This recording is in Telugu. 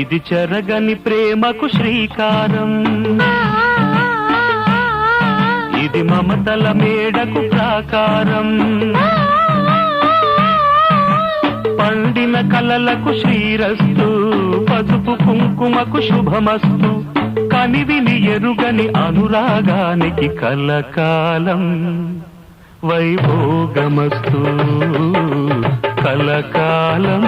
ఇది చెరగని ప్రేమకు శ్రీకారం, ఇది మమతల మేడకు ప్రాకారం, పండిన కలలకు శ్రీరస్తు, పసుపు కుంకుమకు శుభమస్తు, కనివిని ఎరుగని అనురాగానికి కలకాలం వైభోగమస్తు, కలకాలం